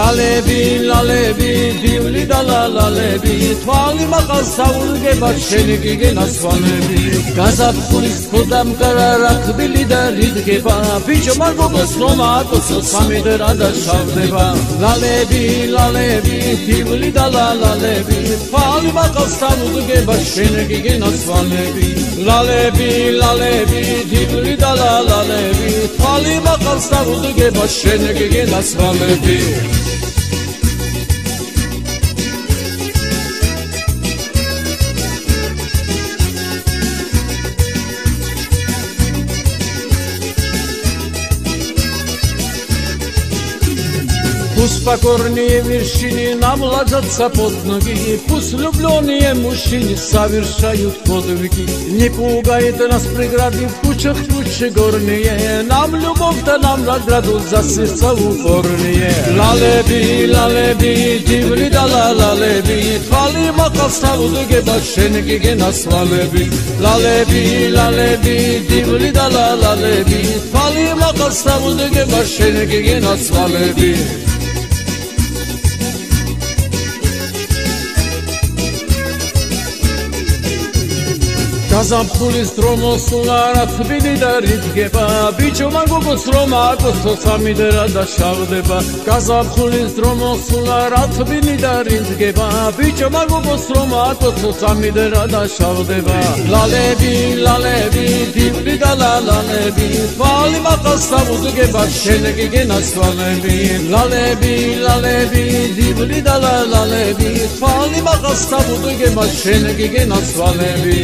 ლალები დივლი და ლალები თვალი მაყავს საულგება შენი გიგენასვალები გაზაფხულის ქოდამკარა რახბილი და რიდგება ბიჭო მაგობას რომ აკოცო სამედრა და შავდება ლალები დივლი და ლალები თვალი მაყავს საულგება შენი გიგენასვალები ლალები დივლი და ლალები თვალი მაყავს საულგება შენი გიგენასვალები Пусть покорнее вершины нам ложатся под ноги, пусть влюбленные мужчины совершают подвиги. Не пугает нас преграды в кучах круче горные, нам любовь-то нам награду за сердца упорные. Лалеби, дивли да лалеби, твали макалста удыгеба шенеги генасвалеби. Лалеби, дивли да лалеби, твали макалста удыгеба шенеги генасвалеби. გაზაფხულის დრომოსულა რა თბილი და რიდგება ბიჭო მაგოგოს რომ აკოცო სამიდრა და შავდება გაზაფხულის დრომოსულა რა თბილი და რიდგება ბიჭო მაგოგოს რომ აკოცო სამიდრა და შავდება ლალები დივლი და ლალები თვალი მაყავს სამუდგება შენი გიგენასვალები ლალები დივლი და ლალები თვალი მაყავს სამუდგება შენი გიგენასვალები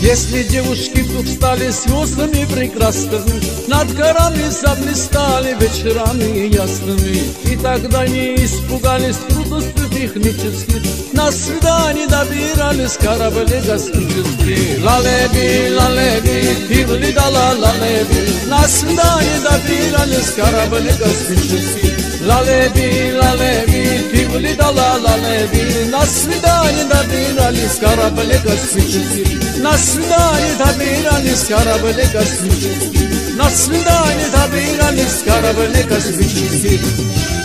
Если девушки вдруг стали звездами прекрасными, над горами заблистали вечерами ясными, и тогда не испугались трудностей технических, на свидание добирались корабли космические. Лалеби, дивли да лалеби, на свидание добирались корабли космические. Лалеби, дивли да лалеби, на свидание добирались корабли космические. На свидание добирались корабли космические. На свидание добирались корабли космические.